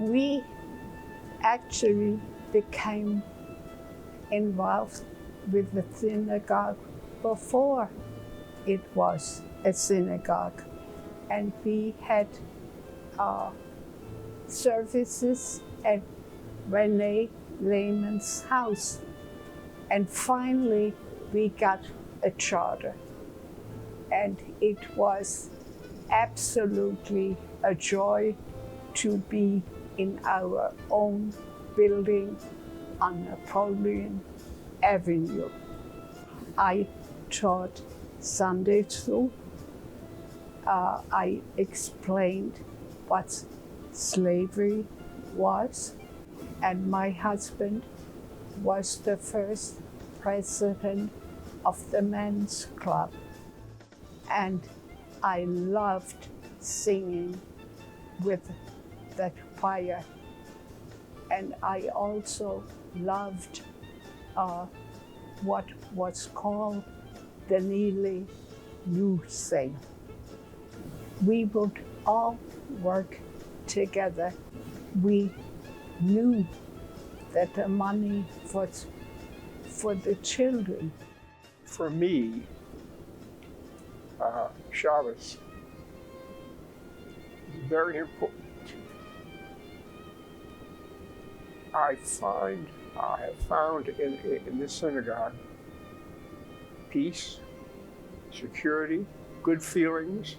We actually became involved with the synagogue before it was a synagogue. And we had services at Renee Lehman's house. And finally, we got a charter. And it was absolutely a joy to be in our own building on Napoleon Avenue. I taught Sunday school. I explained what slavery was, and my husband was the first president of the men's club. And I loved singing with that choir. And I also loved what was called the Neely New Sing. We would all work together. We knew that the money was for the children. For me, Shabbos is very important. I have found in this synagogue peace, security, good feelings.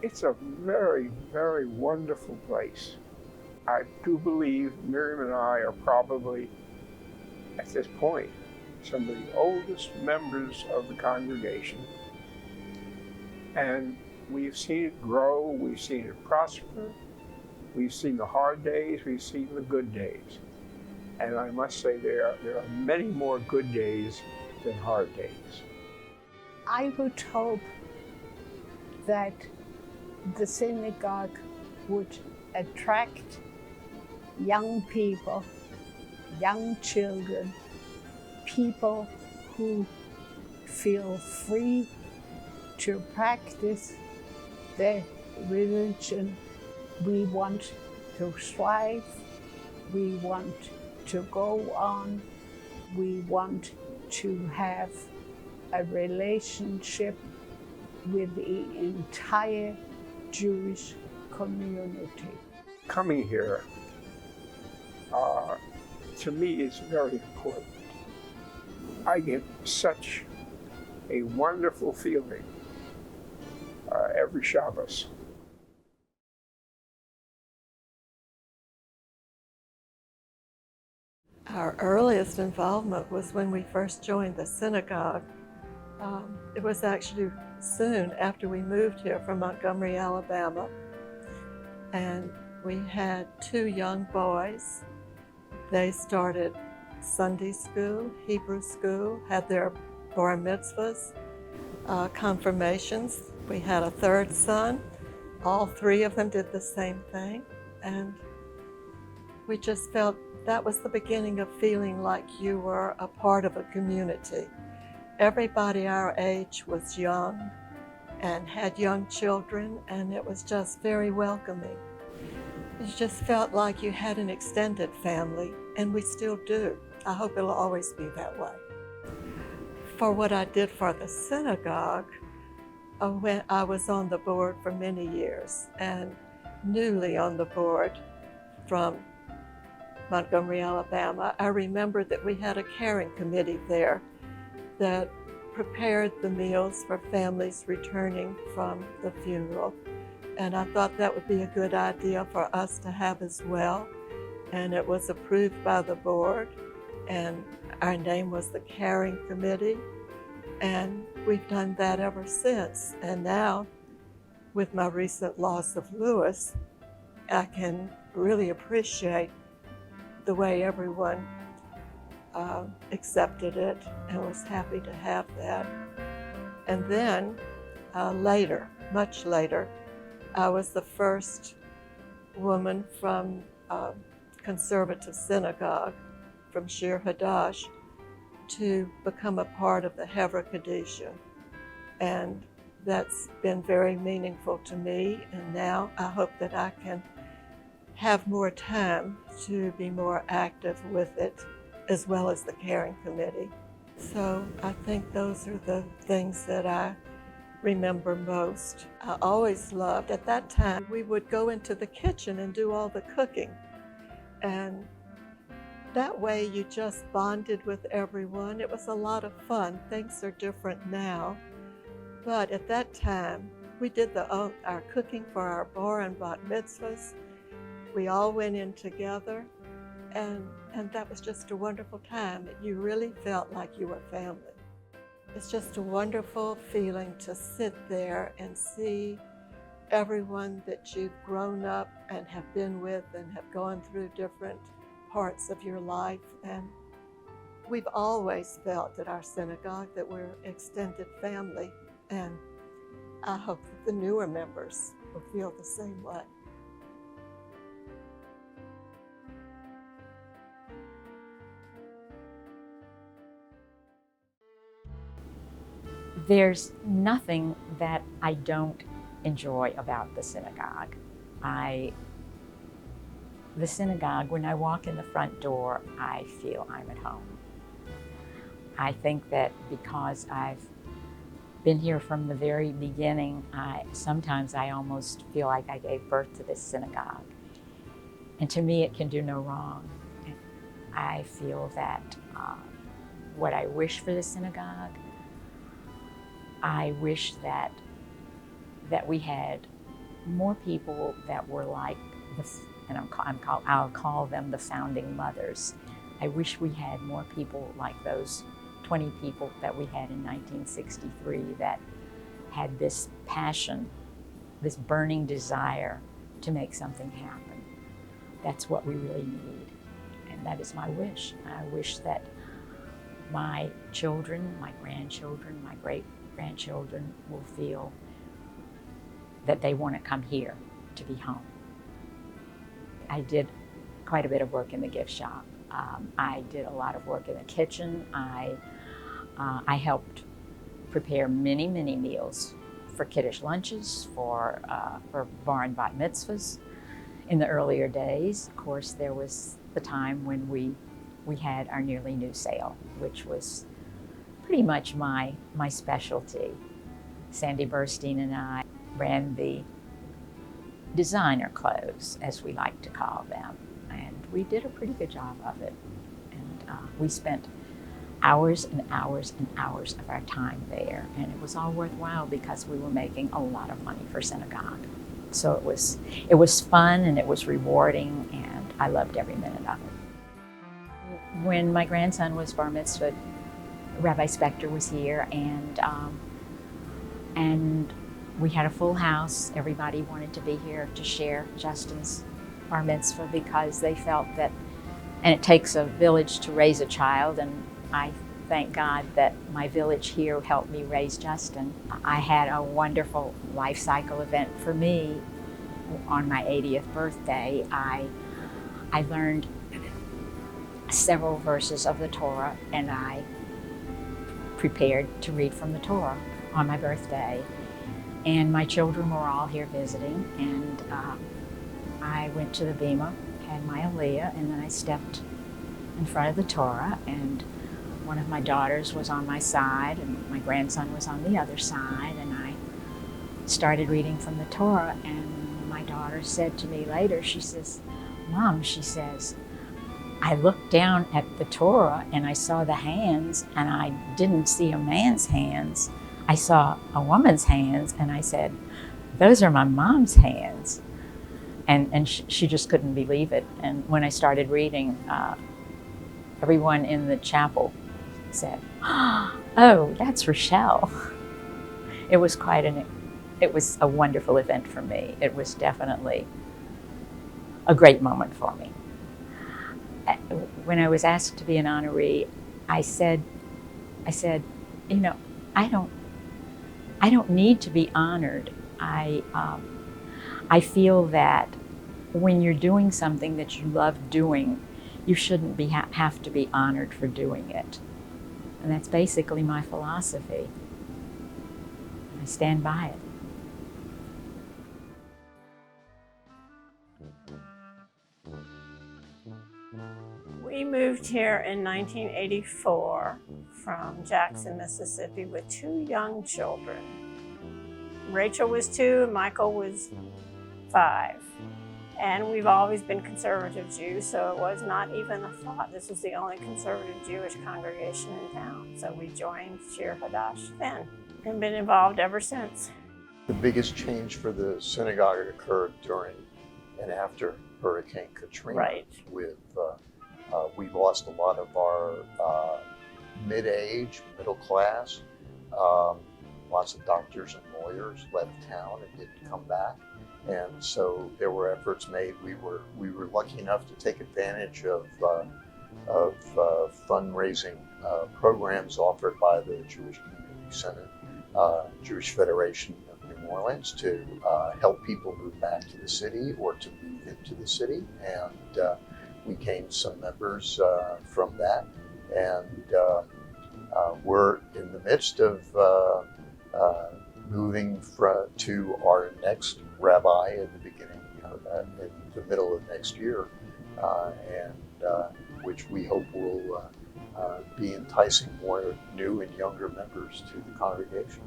It's a very, very wonderful place. I do believe Miriam and I are probably, at this point, some of the oldest members of the congregation. And we've seen it grow, we've seen it prosper, we've seen the hard days, we've seen the good days. And I must say there are many more good days than hard days. I would hope that the synagogue would attract young people, young children, people who feel free to practice their religion. We want to strive, we want to go on, we want to have a relationship with the entire Jewish community. Coming here, to me, is very important. I get such a wonderful feeling every Shabbos. Our earliest involvement was when we first joined the synagogue. It was actually soon after we moved here from Montgomery, Alabama. And we had 2 young boys. They started Sunday school, Hebrew school, had their bar mitzvahs, confirmations. We had a 3rd son. All 3 of them did the same thing. And we just felt that was the beginning of feeling like you were a part of a community. Everybody our age was young and had young children, and it was just very welcoming. You just felt like you had an extended family, and we still do. I hope it'll always be that way. For what I did for the synagogue, when I was on the board for many years, and newly on the board from Montgomery, Alabama, I remember that we had a caring committee there that prepared the meals for families returning from the funeral. And I thought that would be a good idea for us to have as well. And it was approved by the board, and our name was the Caring Committee. And we've done that ever since. And now, with my recent loss of Lewis, I can really appreciate the way everyone accepted it and was happy to have that. And then later, much later, I was the first woman from conservative synagogue, from Shir Chadash, to become a part of the Hevra Kadisha. And that's been very meaningful to me, and now I hope that I can have more time to be more active with it, as well as the caring committee. So I think those are the things that I remember most. I always loved, at that time, we would go into the kitchen and do all the cooking. And that way you just bonded with everyone. It was a lot of fun. Things are different now. But at that time, we did our cooking for our bar and bat mitzvahs. We all went in together, and that was just a wonderful time. You really felt like you were family. It's just a wonderful feeling to sit there and see everyone that you've grown up and have been with and have gone through different parts of your life. And we've always felt at our synagogue that we're extended family, and I hope that the newer members will feel the same way. There's nothing that I don't enjoy about the synagogue. The synagogue, when I walk in the front door, I feel I'm at home. I think that because I've been here from the very beginning, sometimes I almost feel like I gave birth to this synagogue. And to me, it can do no wrong. I feel that what I wish for the synagogue, I wish that we had more people that were like this, and I'll call them the founding mothers. I wish we had more people like those 20 people that we had in 1963 that had this passion, this burning desire to make something happen. That's what we really need, and that is my wish. I wish that my children, my grandchildren, my great-grandchildren will feel that they want to come here to be home. I did quite a bit of work in the gift shop. I did a lot of work in the kitchen. I helped prepare many, many meals for kiddush lunches, for bar and bat mitzvahs. In the earlier days, of course, there was the time when we had our nearly new sale, which was pretty much my specialty. Sandy Burstein and I ran the designer clothes, as we like to call them, and we did a pretty good job of it. And we spent hours and hours and hours of our time there, and it was all worthwhile because we were making a lot of money for synagogue. So it was fun and it was rewarding, and I loved every minute of it. When my grandson was bar mitzvah, Rabbi Spector was here, and we had a full house. Everybody wanted to be here to share Justin's bar mitzvah because they felt that, and it takes a village to raise a child, and I thank God that my village here helped me raise Justin. I had a wonderful life cycle event for me. On my 80th birthday, I learned several verses of the Torah, and I prepared to read from the Torah on my birthday. And my children were all here visiting, and I went to the bima, had my aliyah, and then I stepped in front of the Torah, and one of my daughters was on my side, and my grandson was on the other side, and I started reading from the Torah, and my daughter said to me later, she says, "Mom," she says, "I looked down at the Torah and I saw the hands, and I didn't see a man's hands. I saw a woman's hands," and I said, "Those are my mom's hands." And she just couldn't believe it. And when I started reading, everyone in the chapel said, "Oh, that's Rochelle." It was a wonderful event for me. It was definitely a great moment for me. When I was asked to be an honoree, I said, you know, I don't need to be honored. I feel that when you're doing something that you love doing, you shouldn't have to be honored for doing it. And that's basically my philosophy. I stand by it. We moved here in 1984 from Jackson, Mississippi with 2 young children. Rachel was 2 and Michael was 5. And we've always been conservative Jews, so it was not even a thought. This was the only conservative Jewish congregation in town. So we joined Shir Chadash then and been involved ever since. The biggest change for the synagogue occurred during and after Hurricane Katrina. Right. We lost a lot of our mid-age, middle class. Lots of doctors and lawyers left town and didn't come back. And so there were efforts made. We were lucky enough to take advantage of fundraising programs offered by the Jewish Community Center, Jewish Federation of New Orleans, to help people move back to the city or to move into the city. And we gained some members from that. And we're in the midst of moving to our next rabbi in the beginning, in the middle of next year, which we hope will be enticing more new and younger members to the congregation.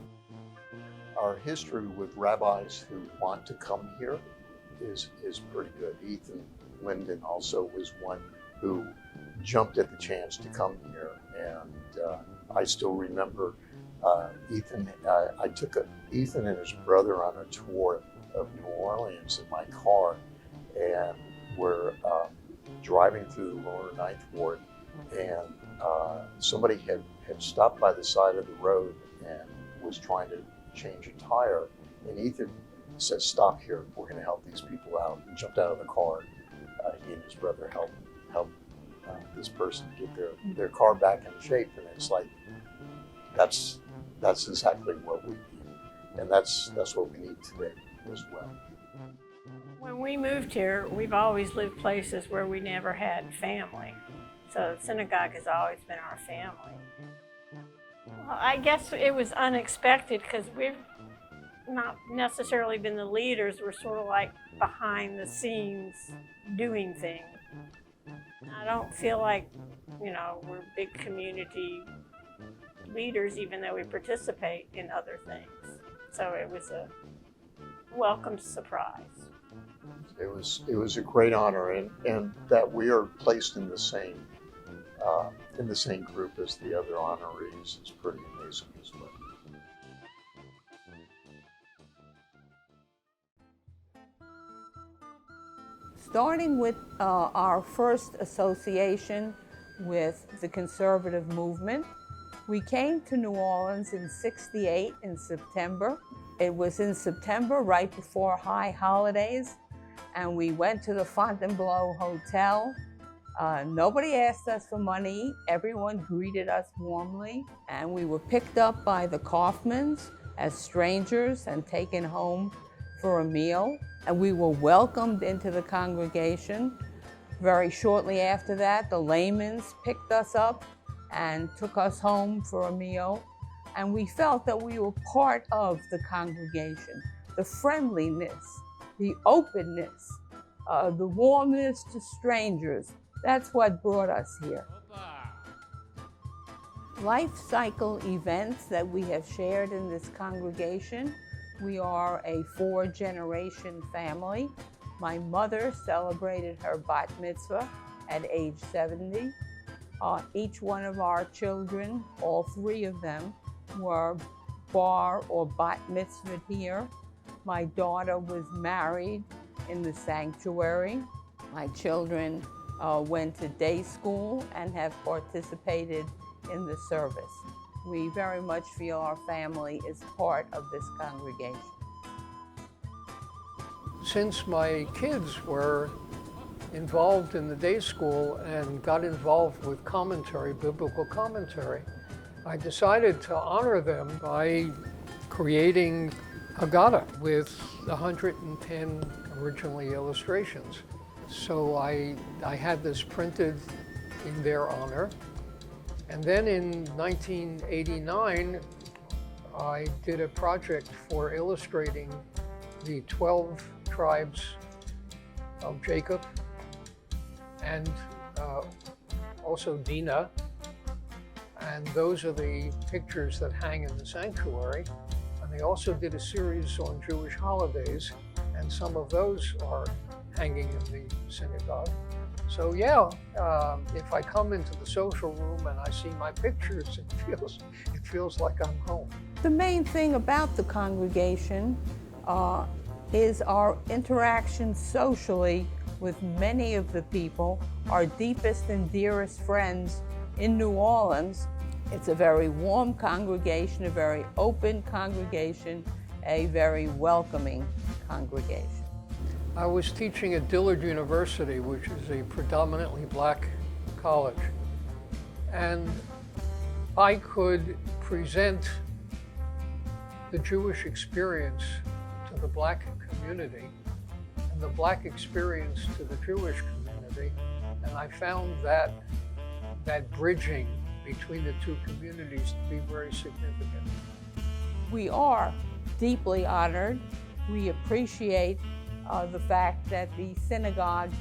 Our history with rabbis who want to come here is pretty good. Ethan Linden also was one who jumped at the chance to come here, and I still remember Ethan. I took Ethan and his brother on a tour of New Orleans in my car, and we're driving through the Lower Ninth Ward, and somebody had stopped by the side of the road and was trying to change a tire, and Ethan said, "Stop here, we're going to help these people out," and jumped out of the car. He and his brother helped this person get their car back in shape, and it's like, that's exactly what we need, and that's what we need today as well. When we moved here, we've always lived places where we never had family. So the synagogue has always been our family. Well, I guess it was unexpected because we've not necessarily been the leaders. We're sort of like behind the scenes doing things. I don't feel like, we're big community leaders, even though we participate in other things. So it was a welcome surprise. It was a great honor, and that we are placed in the same group as the other honorees is pretty amazing as well. Starting with our first association with the conservative movement, we came to New Orleans in '68 in September. It was in September, right before high holidays, and we went to the Fontainebleau Hotel. Nobody asked us for money. Everyone greeted us warmly, and we were picked up by the Kaufmans as strangers and taken home for a meal. And we were welcomed into the congregation. Very shortly after that, the Lamans picked us up and took us home for a meal. And we felt that we were part of the congregation. The friendliness, the openness, the warmness to strangers, that's what brought us here. Life cycle events that we have shared in this congregation. We are a 4-generation family. My mother celebrated her bat mitzvah at age 70. Each one of our children, all 3 of them, were bar or bat mitzvah here. My daughter was married in the sanctuary. My children went to day school and have participated in the service. We very much feel our family is part of this congregation. Since my kids were involved in the day school and got involved with commentary, biblical commentary, I decided to honor them by creating a Gala with 110 originally illustrations. So I had this printed in their honor. And then in 1989, I did a project for illustrating the 12 tribes of Jacob and also Dinah. And those are the pictures that hang in the sanctuary. And they also did a series on Jewish holidays, and some of those are hanging in the synagogue. So yeah, if I come into the social room and I see my pictures, it feels like I'm home. The main thing about the congregation is our interaction socially with many of the people, our deepest and dearest friends in New Orleans. It's a very warm congregation, a very open congregation, a very welcoming congregation. I was teaching at Dillard University, which is a predominantly black college, and I could present the Jewish experience to the black community and the black experience to the Jewish community, and I found that bridging between the two communities to be very significant. We are deeply honored. We appreciate the fact that the synagogue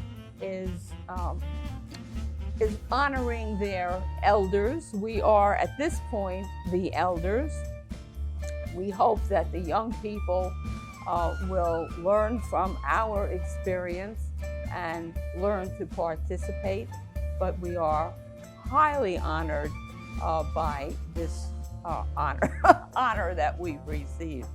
is honoring their elders. We are, at this point, the elders. We hope that the young people will learn from our experience and learn to participate, but we are highly honored by this honor that we've received.